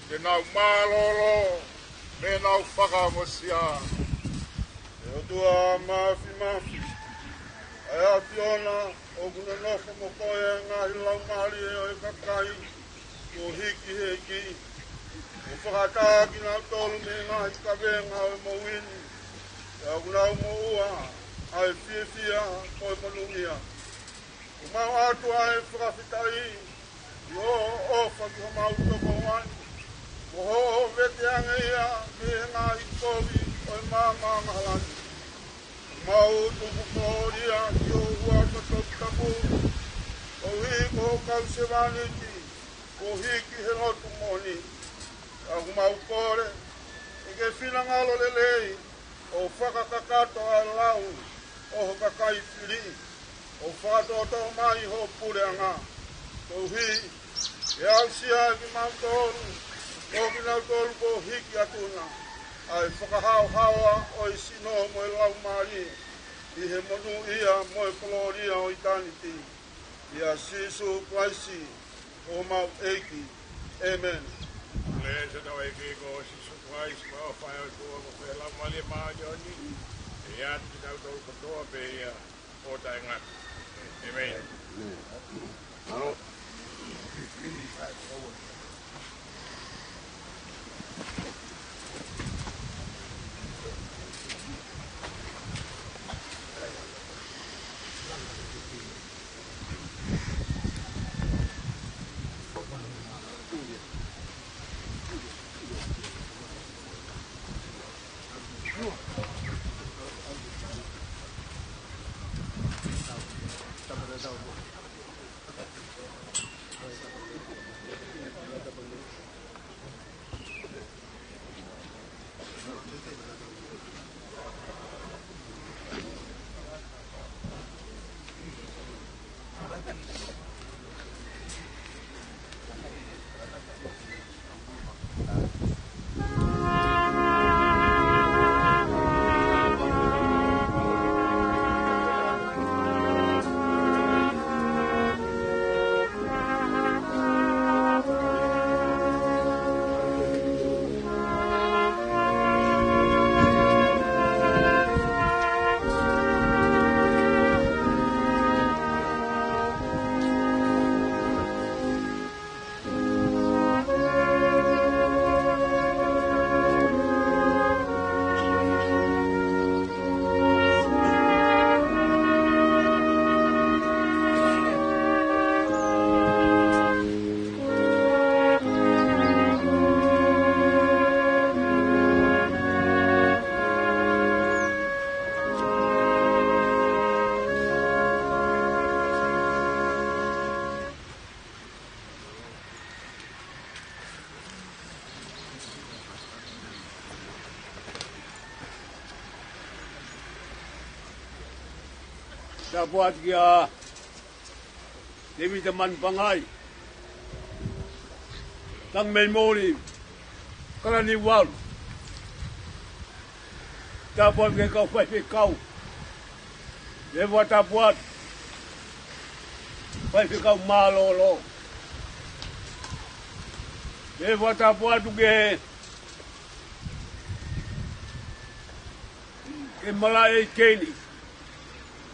Te nau malolo, me nau whakamosia. E o tua mafi. Ai a Fiona, o kuna nofo mo koe ngahi lau mali e o e kakai, o hiki. O whakataki nau tolu me ngahi kawenga o e mawini. E a kuna mo ua, ai fia, koe manungia. O mau atu ai whakafitai, i o whaki ho mau toko wani. Mo ho vete ange ia, me ngahi kovi o e mama mahalani. Mau tuku koria, ki o ua katotapu, o hiko o kausewaniti, o hiki he notu moni. Aku mau kore, e ke whina ngalo lelei, o whakakakato a lau, o ho kakai whiri, o whakatoto mai ho pure anga. Ko hi, e au sia ki mau toru, o ki nau toru ko hiki atuna. Ai whakahau-haua o i sino mo e lau mari, i he monu ia mo e koloria o eternity. Ia Sisu Christi, o mau eiki. Amen. Blessed o eiki ko Sisu Christ, ma o whae o tua ko whae lau mali maa joni. E atu ki tau tau katoa pe ia o tae ngat. Amen. Aro. Ta buat kia Dewi teman pangai Tang memori Kala ni wal Ta buat kia kau fai kau Dewa ta buat Fai kau malolo Dewa ta buat tu ke malai keni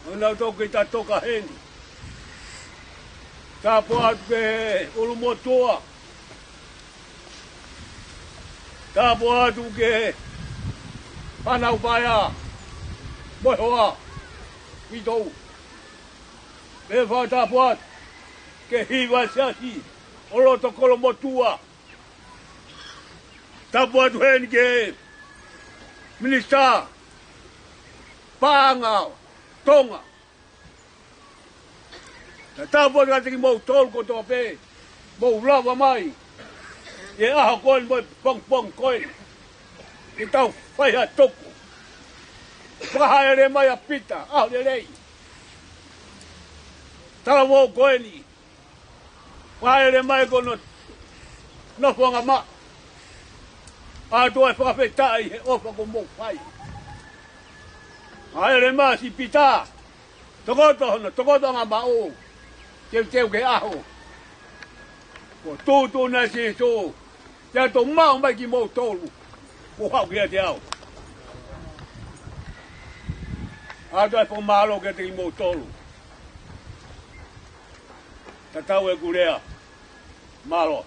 Ona to kita toka heni. Ta poat ke ulumotoa. Ta poat ke panau paya. Mohoa. Vitou. Beva ta poat ke hiwa siasi. Oloto kolomotua. Ta poat heni ke minista Pangau. Tonga. Ta buat kata ki mau tol ko to pe. Mau lava mai. E a ko mo pong ko. Ki tau fai ha toku. Pra ele mai a pita, a le lei. Ta mo ko ni. Pra ele mai ko no fonga ma. A to e fa petai o fa ko mo fai. Ai le ma si pita. Tokoto nga bao. Teu ke aho. Ko tu na si so. Te to mau mai ki mo tolu. Ko hau ki te au. Ato e po malo ke te mo tolu. Ta tau e kurea. Malo.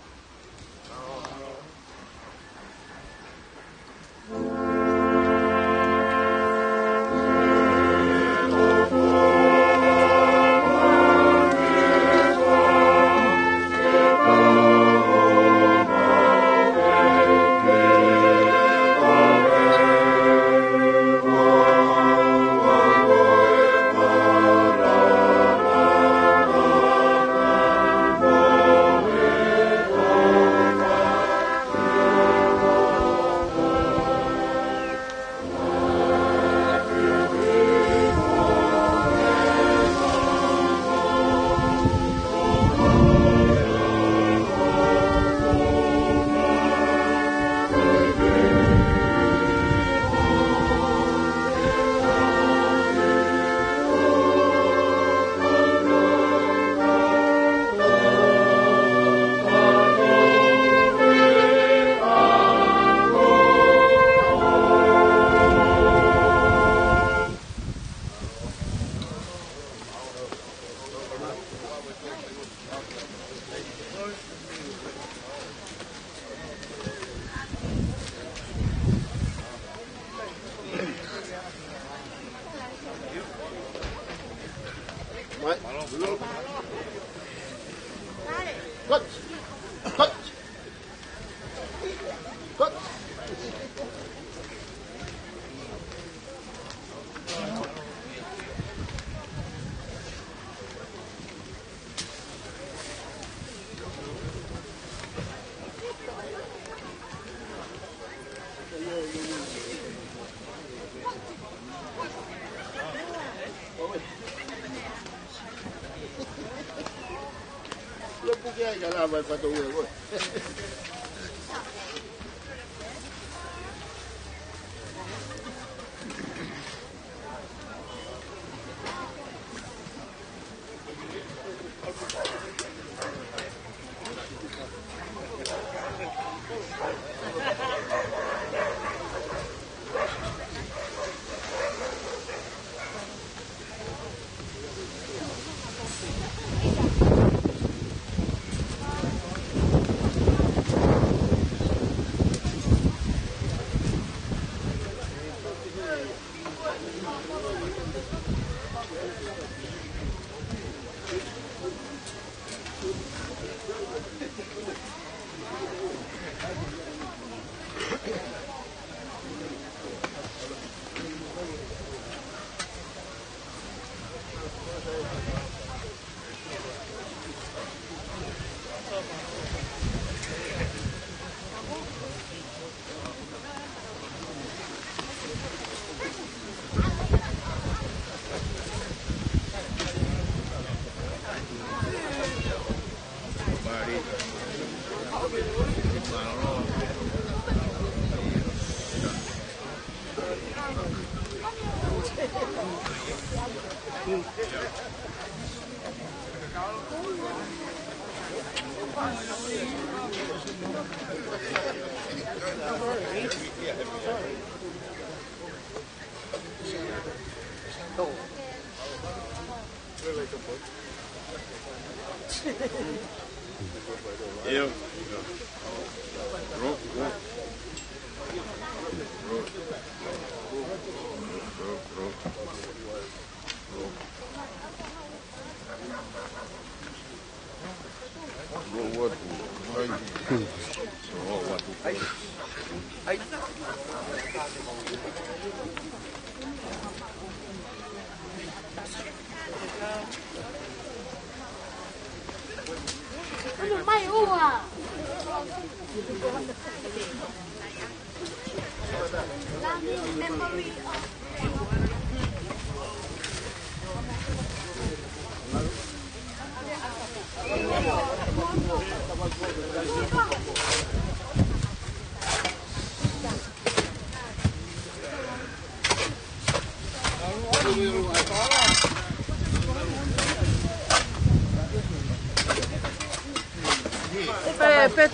Vai fazer o agora.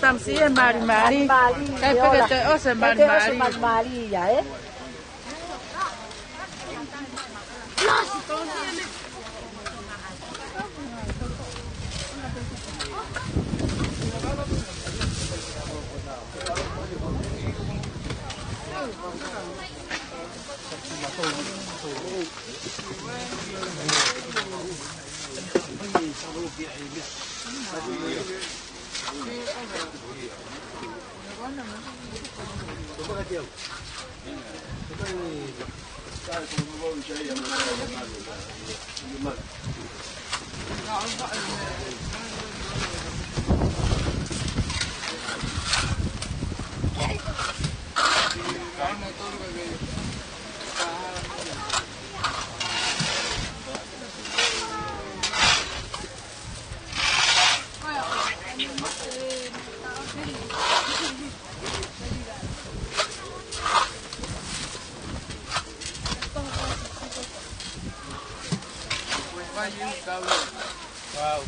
tamsi e mari. Kai peke te o se mari ya eh. Wow.